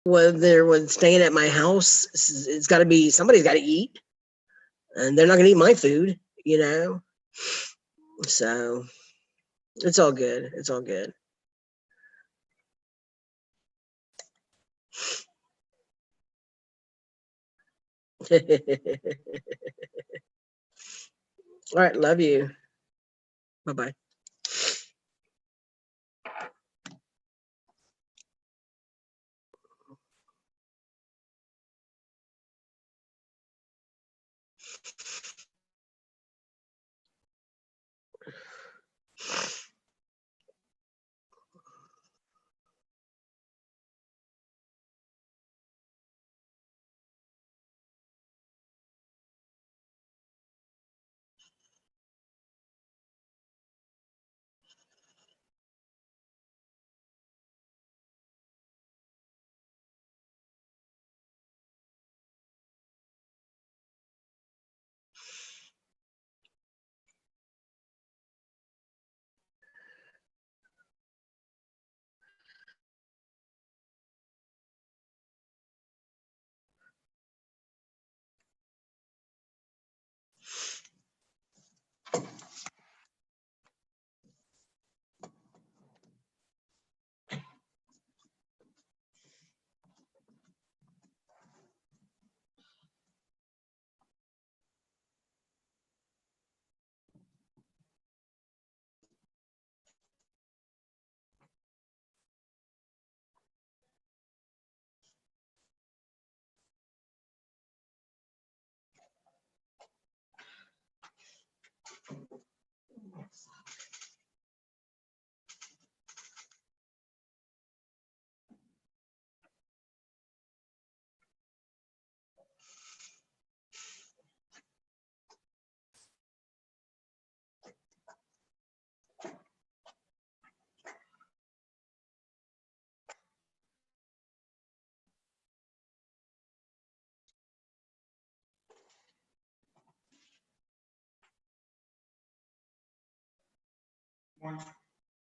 whether with staying at my house, it's got to be, somebody's got to eat, and they're not going to eat my food, you know? So it's all good. It's all good. All right. Love you. Bye-bye.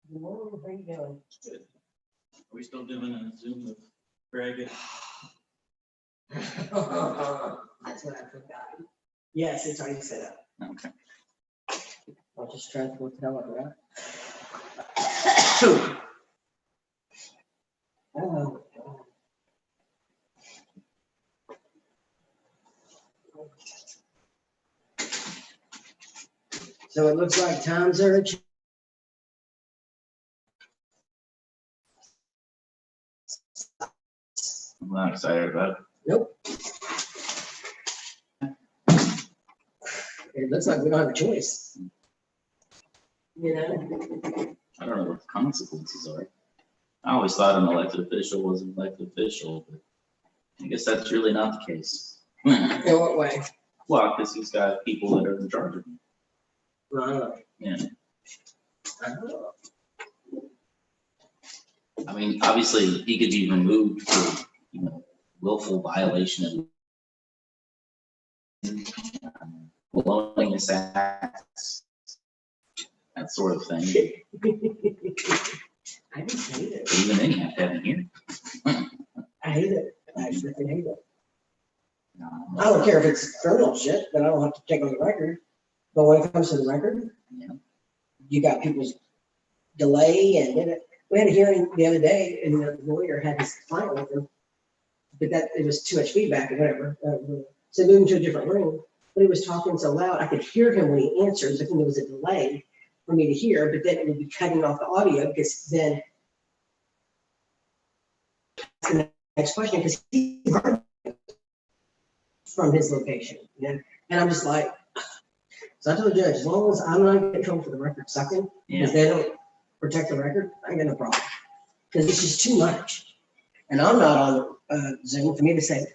Whoa, how you doing? Good. Are we still doing a Zoom with Greg? That's what I forgot. Yes, it's already set up. Okay. I'll just try to work it out, right? Oh. So it looks like times are changing. I'm not excited about it. Nope. It looks like we don't have a choice. You know? I don't know what the consequences are. I always thought an elected official was an elected official, but I guess that's really not the case. In what way? Well, because he's got people that are in charge of him. Yeah. I mean, obviously, he could be removed for, willful violation of blowing his ass, that sort of thing. I just hate it. But even then, you have to have a hearing. I hate it. I freaking hate it. No, I don't care if it's criminal shit, but I don't have to check on the record. But when it comes to the record, yeah. You got people's delay, and we had a hearing the other day, and the lawyer had his client with him, but that it was too much feedback or whatever. So moving to a different room, but he was talking so loud I could hear him when he answers. I think there was a delay for me to hear, but then it would be cutting off the audio because then the next question because he heard from his location, and I'm just like. So I told the judge, as long as I'm not in trouble for the record sucking, because they don't protect the record, I ain't got no problem. Because it's just too much. And I'm not on Zoom for me to say,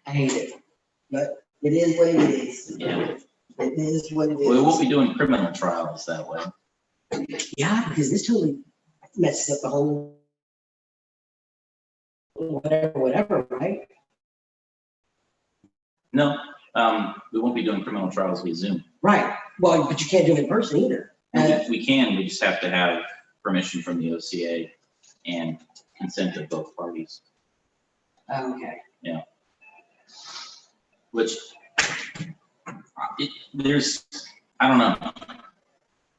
I hate it. But it is what it is. Yeah. It is what it is. We won't be doing criminal trials that way. Yeah, because this totally messes up the whole whatever, right? No, we won't be doing criminal trials via Zoom. Right. Well, but you can't do it in person either. We can, we just have to have permission from the OCA and consent of both parties. Okay. Which there's, I don't know.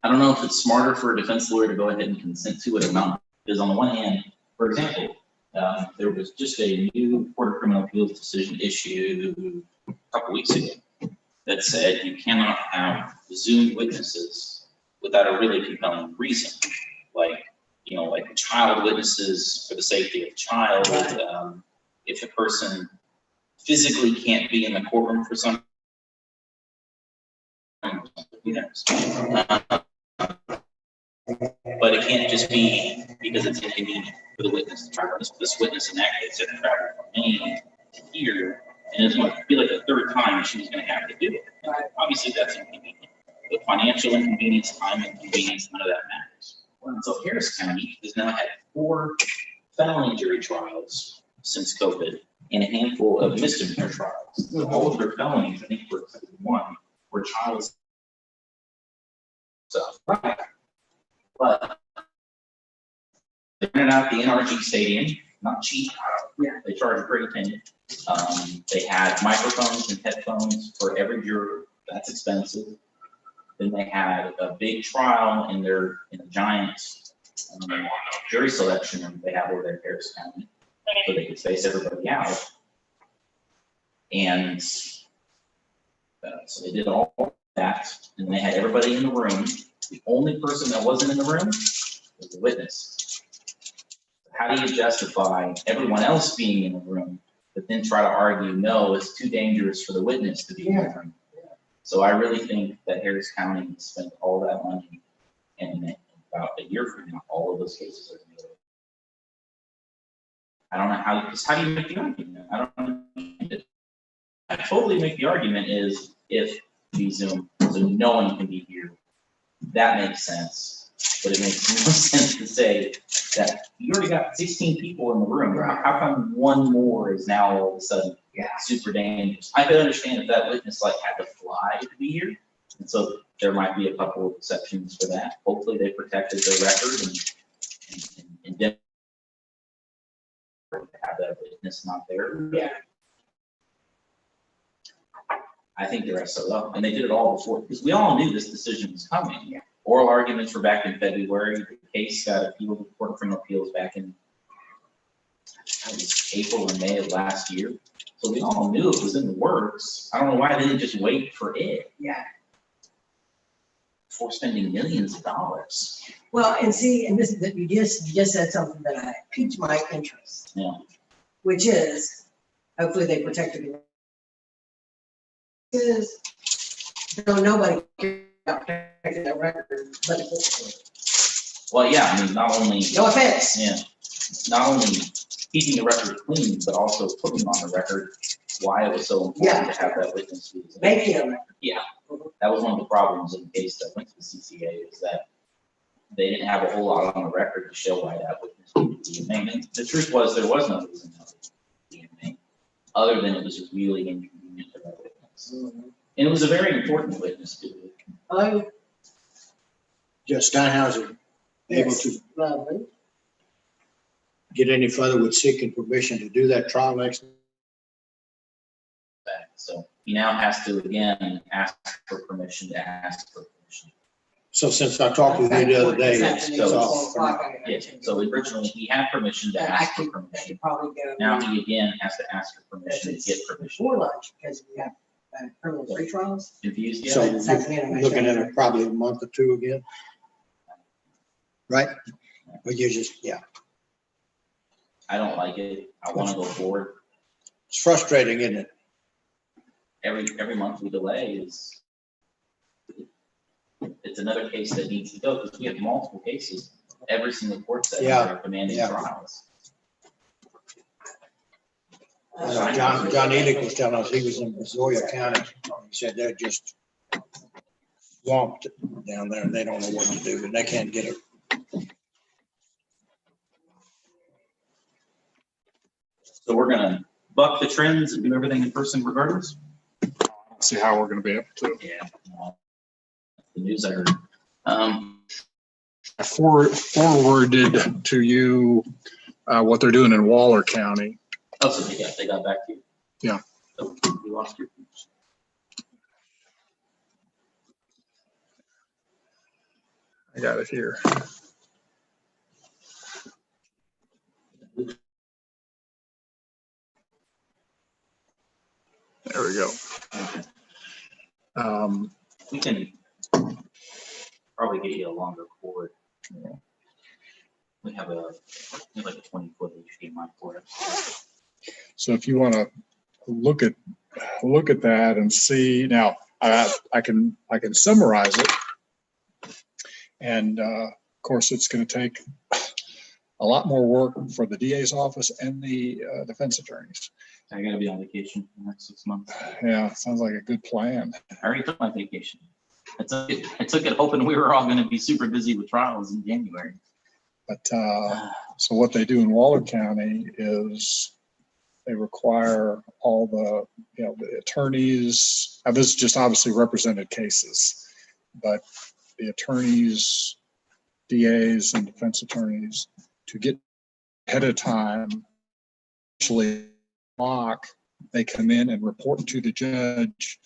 I don't know if it's smarter for a defense lawyer to go ahead and consent to it or not. Because on the one hand, for example, there was just a new Court of Criminal Appeals decision issued a couple weeks ago that said you cannot have Zoom witnesses without a really compelling reason, like like child witnesses for the safety of the child. If a person physically can't be in the courtroom for some, but it can't just be because it's inconvenient for the witness to travel. This witness in that case had to travel from Maine to here, and it's going to be like the third time she was going to have to do it. Obviously, that's inconvenient. But financial inconvenience, time inconvenience, none of that matters. And so Harris County has now had 4 felony jury trials since COVID and a handful of misdemeanor trials. All of their felonies, I think, were 1 were child stuff. Right. But they rented out the NRG Stadium, not cheap. Yeah. They charged a pretty penny. They had microphones and headphones for every juror. That's expensive. Then they had a big trial in a giant jury selection room they have over there in Harris County, so they could space everybody out. And so they did all that, and they had everybody in the room. The only person that wasn't in the room was the witness. How do you justify everyone else being in the room, but then try to argue, no, it's too dangerous for the witness to be in the room? So I really think that Harris County spent all that money, and about a year from now, all of those cases are going to go. I don't know how do you make the argument? I don't understand it. I totally make the argument is if we Zoom, so no one can be here, that makes sense. But it makes no sense to say that you already got 16 people in the room. How come one more is now all of a sudden super dangerous? I could understand if that witness had to fly to be here, and so there might be a couple of exceptions for that. Hopefully they protected their record and didn't have that witness not there. Yeah. I think the rest are up, and they did it all before, because we all knew this decision was coming. Yeah. Oral arguments were back in February. The case got appealed to the Court of Criminal Appeals back in April or May of last year. So we all knew it was in the works. I don't know why they didn't just wait for it. Yeah. Before spending millions of dollars. Well, and see, and this that you just said something that piqued my interest. Yeah. Which is, hopefully they protected it. Nobody cares about protecting that record, but well, yeah, I mean, not only. No offense. Yeah. Not only keeping the record clean, but also putting on the record why it was so important to have that witness. Making a record. Yeah. That was one of the problems in the case that went to the CCA, is that they didn't have a whole lot on the record to show why that witness needed to be named. The truth was there was no reason to be named, other than it was just really inconvenient for that witness. Mm-hmm. And it was a very important witness to it. Hello? Judge Steinhauser able to get any further with seeking permission to do that trial next? So he now has to again ask for permission to ask for permission. So since I talked with you the other day, so originally he had permission to ask for permission. Now he again has to ask for permission to get permission. For lunch, because we have criminal free trials. Confused yet? So we're looking at it probably a month or 2 again. Right? But you just, I don't like it. I want to go forward. It's frustrating, isn't it? Every month we delay it's another case that needs to go, because we have multiple cases. Every single court setting are demanding trials. John Edick was telling us he was in Brazoria County. He said they're just swamped down there and they don't know what to do, and they can't get it. So we're gonna buck the trends and do everything in person regardless? See how we're going to be able to. Yeah. The news I heard. I forwarded to you what they're doing in Waller County. Oh, so they got back to you? Yeah. So you lost your. I got it here. There we go. We can probably get you a longer cord. Yeah. We have like a 20-foot HDMI cord. So if you want to look at that and see, now I can summarize it, and of course it's going to take a lot more work for the DA's office and the defense attorneys. I got to be on vacation for the next 6 months. Yeah, sounds like a good plan. I already took my vacation. I took it hoping we were all going to be super busy with trials in January. But so what they do in Waller County is they require all the attorneys. This is just obviously represented cases, but the attorneys, DAs, and defense attorneys to get ahead of time. Actually, they come in and report to the judge.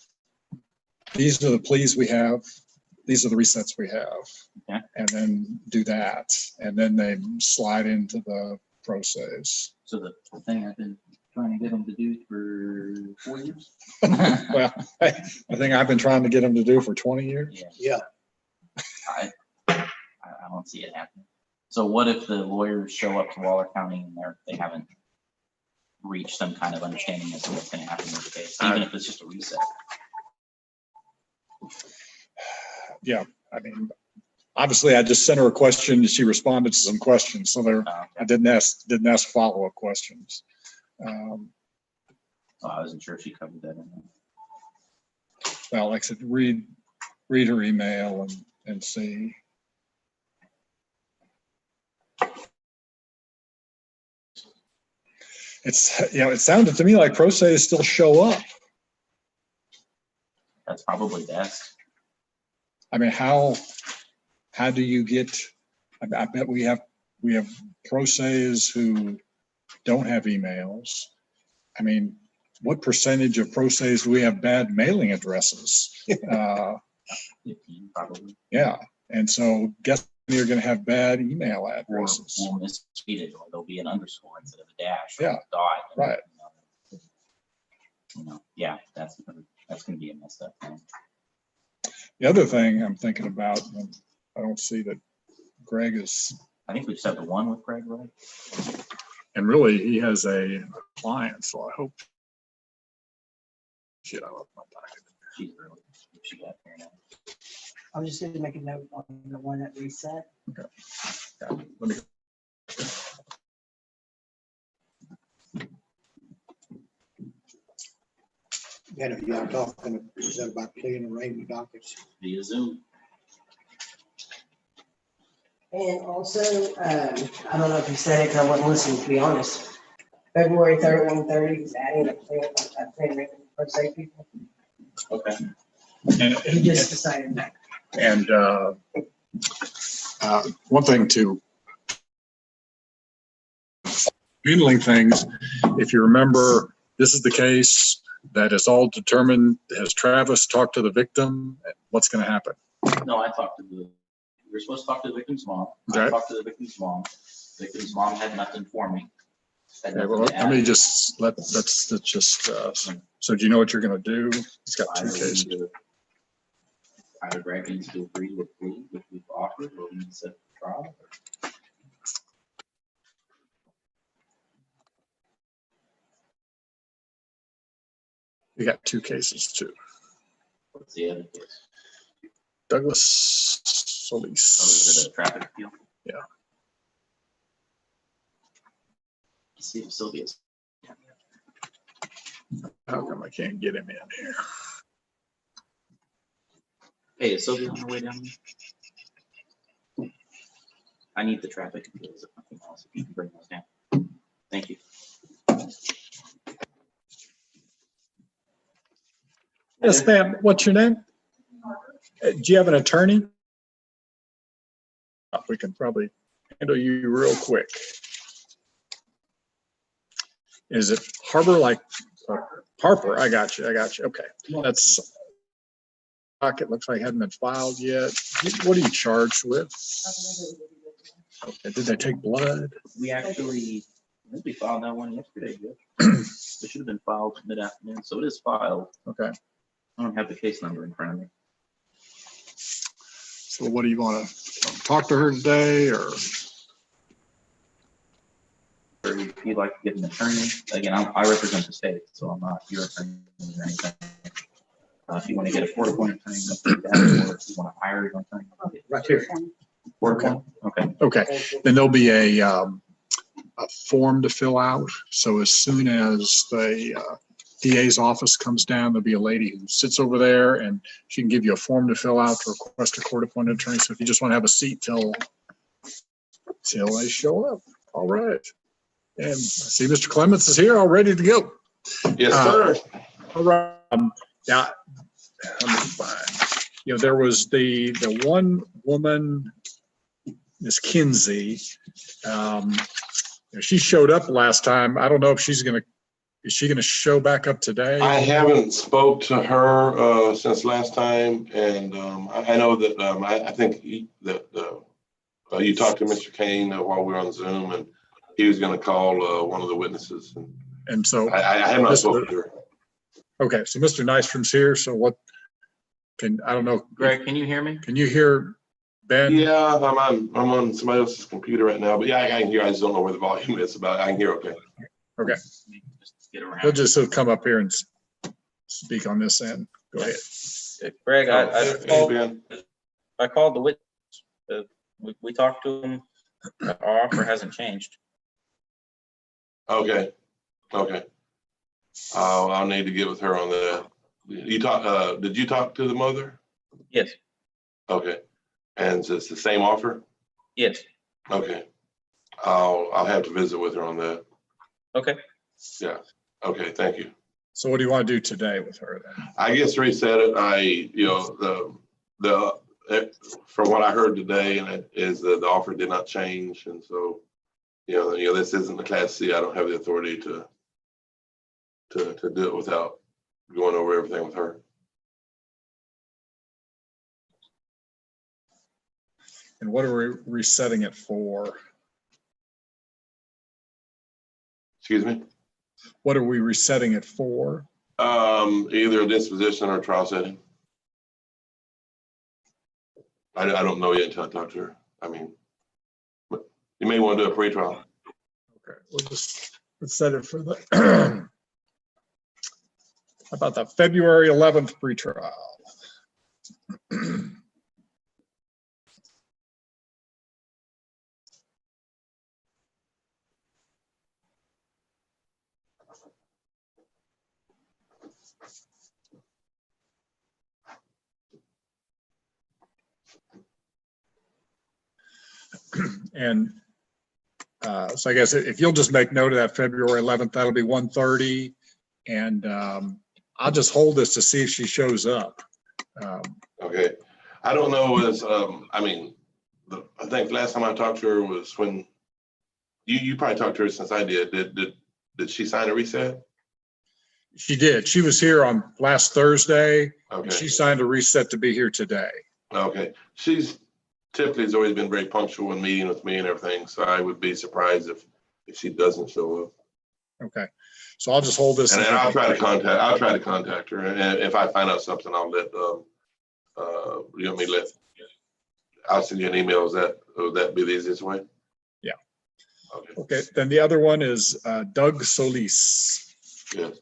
These are the pleas we have. These are the resets we have. Okay. And then do that. And then they slide into the pro ses. So the thing I've been trying to get them to do for 4 years? Well, I think I've been trying to get them to do for 20 years. Yeah. I don't see it happening. So what if the lawyers show up to Waller County and they haven't reached some kind of understanding as to what's going to happen with the case, even if it's just a reset? Yeah, I mean, obviously I just sent her a question and she responded to some questions. So there, I didn't ask follow-up questions. Oh, I wasn't sure if she covered that in there. Well, like I said, read her email and see. It's, it sounded to me like pro se still show up. That's probably best. I mean, how do you get, I bet we have pro ses who don't have emails. I mean, what percentage of pro ses do we have bad mailing addresses? 15 probably. Yeah. And so guess you're going to have bad email addresses. Or mistreated, or there'll be an underscore instead of a dash. Yeah. Or a dot. Right. Yeah, that's going to be a messed up thing. The other thing I'm thinking about, and I don't see that Greg is. I think we just have the one with Greg, right? And really, he has a client, so I hope. Shit, I love my pocket. She's really, she got here now. I'm just going to make a note on the one that reset. Okay. Yeah, let me. And if y'all talking, is that about clearing the rain dockets? Via Zoom. And also, I don't know if you said it because I wasn't listening, to be honest. February 3rd, 1:30 is adding a plan rate for safe people. Okay. He just decided that. And one thing too, handling things, if you remember, this is the case that is all determined. Has Travis talked to the victim? What's going to happen? No, I talked to you're supposed to talk to the victim's mom. Okay. I talked to the victim's mom. The victim's mom had nothing for me. Okay, well, let me just let's just. So do you know what you're going to do? He's got two cases. Either Greg needs to agree with me, which we've offered, or we need to set the trial. We got two cases too. What's the other case? Douglas Solis. Oh, is it a traffic appeal? Yeah. Let's see if Sylvia's. How come I can't get him in here? Hey, is Sylvia on her way down there? I need the traffic appeals, if nothing else, if you can bring those down. Thank you. Yes, ma'am. What's your name? Do you have an attorney? We can probably handle you real quick. Is it Harbor like Harper? I got you. Okay. That's, it looks like it hadn't been filed yet. What are you charged with? Okay, did they take blood? We actually, I think we filed that one yesterday. It should have been filed mid-afternoon, so it is filed. Okay. I don't have the case number in front of me. So what do you want to talk to her today, or? Or if you'd like to get an attorney, again, I represent the state, so I'm not your attorney or anything. If you want to get a court-appointed attorney, or if you want to hire your attorney. Right here. Court-appointed? Okay. Okay, then there'll be a form to fill out. So as soon as the DA's office comes down, there'll be a lady who sits over there and she can give you a form to fill out to request a court-appointed attorney. So if you just want to have a seat till they show up. All right. And I see Mr. Clements is here, all ready to go. Yes, sir. All right. Yeah. Let me find. You know, there was the one woman, Miss Kinsey. She showed up last time. I don't know if is she gonna show back up today? I haven't spoke to her since last time, and I know that I think that you talked to Mr. Kane while we were on Zoom, and he was going to call one of the witnesses. And so I have not spoken to her. Okay, so Mr. Nystrom's here. So I don't know. Greg, can you hear me? Can you hear Ben? Yeah, I'm on somebody else's computer right now, but yeah, I can hear. I just don't know where the volume is. But I can hear okay. Okay. Just get around. He'll just come up here and speak on this end. Go ahead. Greg, Ben. I called the witness. We talked to him. Our offer hasn't changed. Okay. I'll need to get with her on that. Did you talk to the mother? Yes. Okay. And it's the same offer? Yes. Okay. I'll have to visit with her on that. Okay. Yeah. Okay. Thank you. So what do you want to do today with her then? I guess reset it. From what I heard today, and it is that the offer did not change, and so this isn't the Class C. I don't have the authority to do it without going over everything with her. And what are we resetting it for? Excuse me? What are we resetting it for? Either a disposition or a trial setting. I don't know yet until I talk to her. I mean, but you may want to do a pre-trial. Okay, let's set it for the how about the February 11th pretrial? And so I guess if you'll just make note of that February 11th, that'll be 1:30. And I'll just hold this to see if she shows up. Okay. I don't know I think last time I talked to her was when you probably talked to her since I did. Did she sign a reset? She did. She was here on last Thursday. Okay. She signed a reset to be here today. Okay. She's typically has always been very punctual in meeting with me and everything, so I would be surprised if she doesn't show up. Okay. So I'll just hold this. And I'll try to contact her. And if I find out something, I'll let I'll send you an email. Would that be the easiest way? Yeah. Okay. Then the other one is Doug Solis. Yes.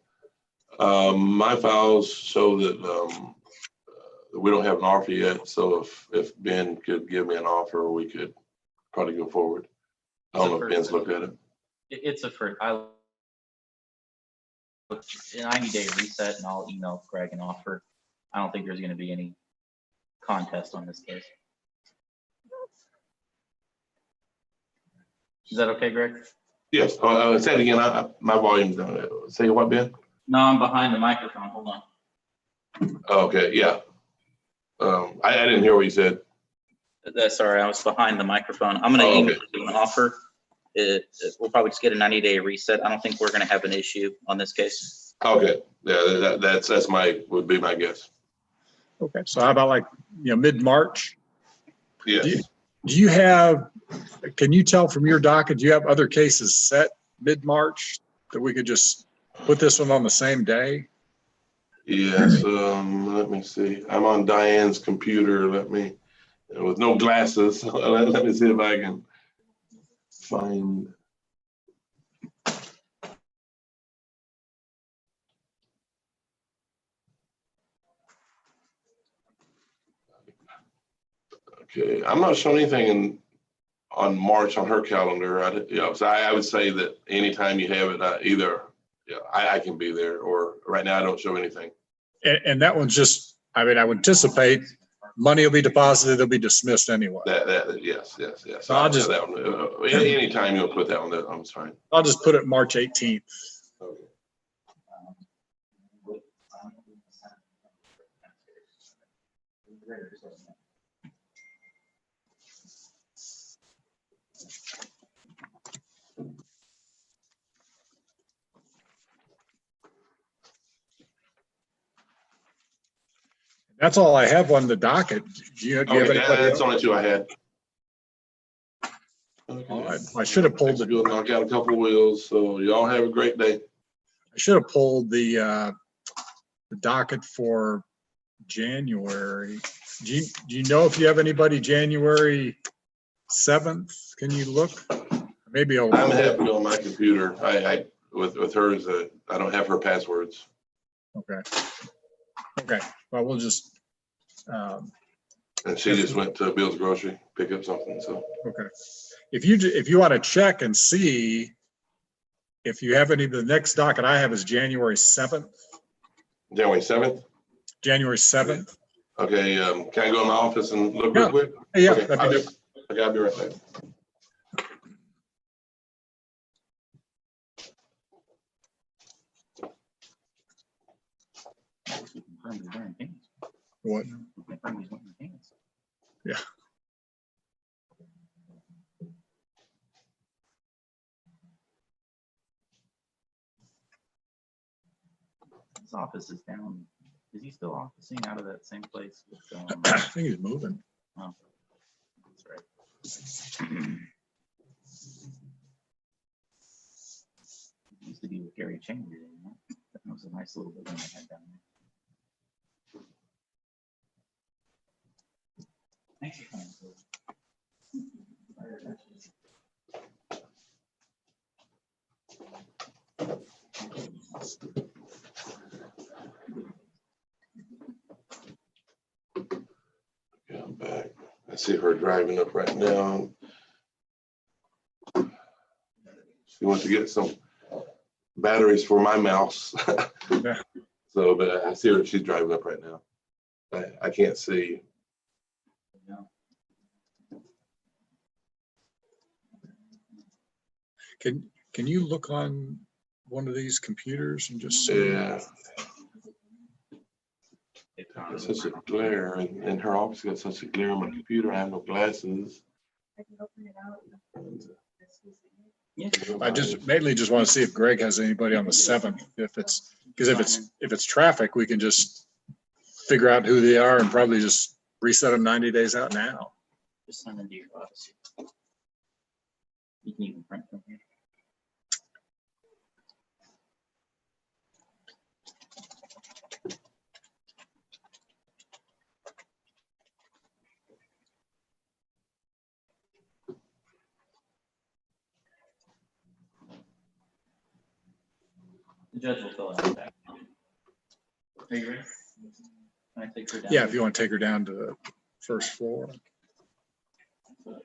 My files show that we don't have an offer yet. So if Ben could give me an offer, we could probably go forward. I don't know if Ben's looked at it. It's a first. A 90-day reset, and I'll email Greg an offer. I don't think there's going to be any contest on this case. Is that okay, Greg? Yes. Say it again. My volume's down. Say what, Ben? No, I'm behind the microphone. Hold on. Okay. Yeah. I didn't hear what you said. Sorry, I was behind the microphone. I'm going to email you an offer. we'll probably just get a 90-day reset. I don't think we're going to have an issue on this case. Okay, yeah, would be my guess. Okay, so how about like, mid-March? Yes. Do you have, can you tell from your docket, do you have other cases set mid-March that we could just put this one on the same day? Yes, let me see. I'm on Diane's computer. With no glasses, let me see if I can find. Okay, I'm not showing anything on March on her calendar. So I would say that anytime you have it, either I can be there, or right now I don't show anything. And that one's just, I would anticipate money will be deposited, it'll be dismissed anyway. Yes. So I'll just, that one. Anytime you'll put that one, I'm fine. I'll just put it March 18th. Okay. That's all I have on the docket. Do you have anybody That's else? only two I had. Okay. All right. I should have pulled We'll knock out a couple wheels. So y'all have a great day. I should have pulled the docket for January. Do you know if you have anybody January 7th? Can you look? Maybe I'll. I'm happy on my computer. I with hers. I don't have her passwords. Okay. Well, we'll just. And she just went to Bill's Grocery, pick up something. So Okay. If you want to check and see if you have any, the next docket I have is January 7th. January 7th. January 7th. Okay. Can I go in my office and look real quick? Yeah. Okay, I'll be right back. What? Yeah. His office is down. Is he still officing out of that same place? With, I think he's moving. oh, that's right. He used to be with Gary Chambers. That was a nice little building they had down there. Thanks for coming. Okay, I'm back. I see her driving up right now. She wants to get some batteries for my mouse. Yeah. So, but I see her, she's driving up right now. I can't see. Can you look on one of these computers and just see? Yeah. It's such a glare in her office. Got such a glare on my computer. I have no glasses. I can open it out. Yeah. I just mainly just want to see if Greg has anybody on the 7th. If it's because if it's traffic, we can just figure out who they are and probably just reset them 90 days out now. Just send them to your office. You can even print from here. The judge will fill it out back. Are you ready? Can I take her down? Yeah, if you want to take her down to the first floor. No,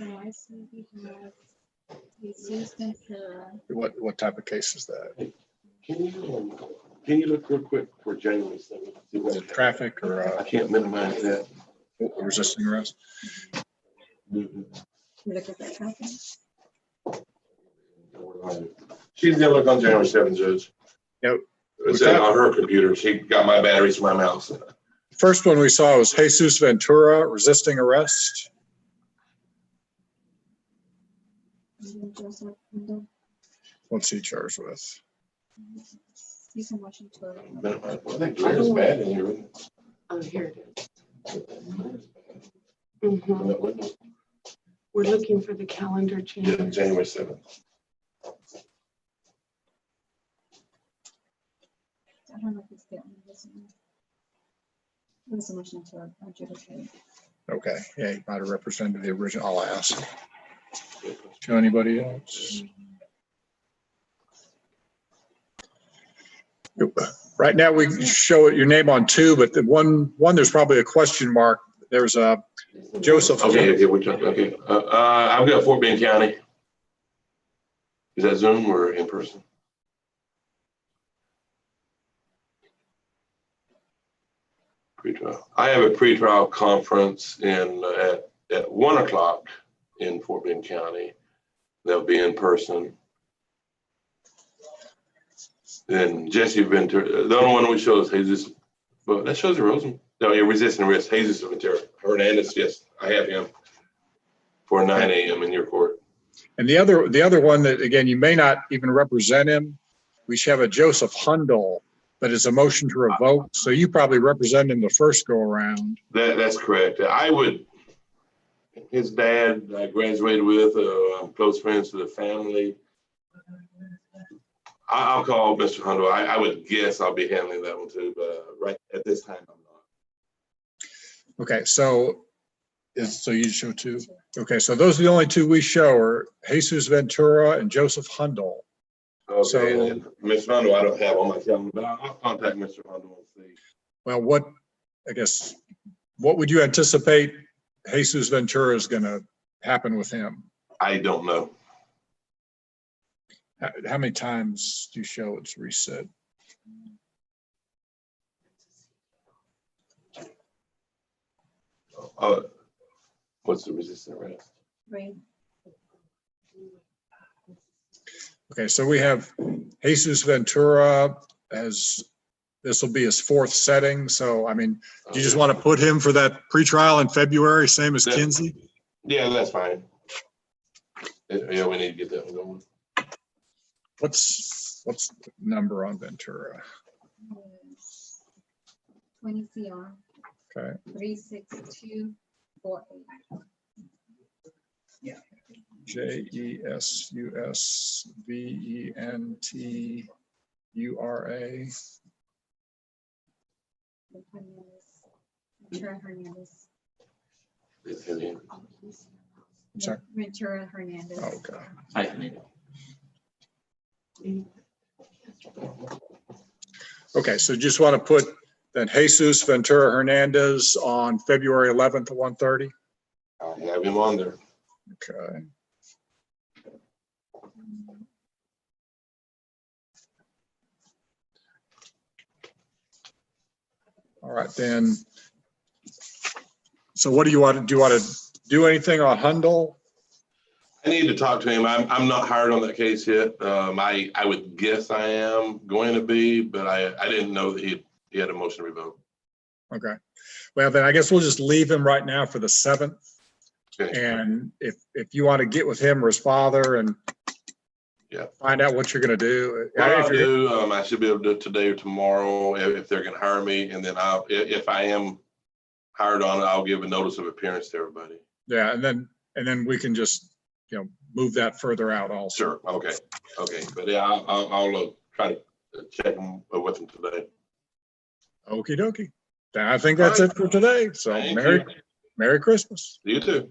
I see he has, he's used them to, What type of case is that? Can you look real quick for January 7th? See what Is it traffic or I can't minimize that. resisting arrest? look at that company. She's gonna look on January 7th, Judge. Yep. It's on her computer. She got my batteries for my mouse. First one we saw was Jesus Ventura resisting arrest. He's Joseph Handel. What's he charged with? He's in Washington. I think Blair's bad in here. Oh, here it is. Mhm. We're looking for the calendar Yeah, change. January 7th. I don't know if it's the only one. It was a motion to adjudicate. Okay, yeah, he might have represented the original. I'll ask. To anybody else? Right now, we show your name on 2, but the one there's probably a question mark. There's a Joseph. Okay, we're talking, okay. I've got Fort Bend County. Is that Zoom or in person? Pretrial. I have a pretrial conference at 1 o'clock in Fort Bend County. That'll be in person. Then Jesse Ventura, the only one we show is Jesus, well, that shows the Rosen. No, you're resisting arrest. Jesus Ventura. Hernandez, yes, I have him for 9 a.m. in your court. And the other one that, again, you may not even represent him. We should have a Joseph Hundel, but it's a motion to revoke. So you probably represent him the first go around. That's correct. I would, his dad, I graduated with, I'm close friends to the family. I'll call Mr. Hundle. I would guess I'll be handling that one too, but right at this time, I'm not. Okay, so you show 2. Okay, so those are the only 2 we show are Jesus Ventura and Joseph Hundel. Okay, So- and Mr. Hundle, I don't have on my calendar, but I'll contact Mr. Hundle and see. Well, what would you anticipate Jesus Ventura is going to happen with him? I don't know. How many times do you show it's reset? What's the resistant arrest? Right. Okay, so we have Jesus Ventura as, this will be his 4th setting. So, I mean, do you just want to put him for that pretrial in February, same as Kinsey? Yeah, that's fine. Yeah, we need to get that one going. What's the number on Ventura? 20CR Okay, 36248. JESUSVENTURA. Ventura Hernandez. It's him. I'm sorry. Ventura Hernandez. Oh, okay. Hyphenated. Okay, so just want to put then Jesus Ventura Hernandez on February 11th at 1:30. I'll have him on there. Okay. All right, then. So what do you want to do? You want to do anything on Hundel? I need to talk to him. I'm not hired on that case yet. I would guess I am going to be, but I didn't know that he had a motion to revoke. Okay. Well, then I guess we'll just leave him right now for the 7th. Okay. And if you want to get with him or his father and find out what you're going to do. What I'll do, I should be able to do it today or tomorrow if they're going to hire me. And then if I am hired on it, I'll give a notice of appearance to everybody. Yeah, and then we can just, move that further out also. Sure. Okay. But yeah, I'll try to check them with them today. Okie dokie. I think that's it for today. So Thank Merry Christmas. You too.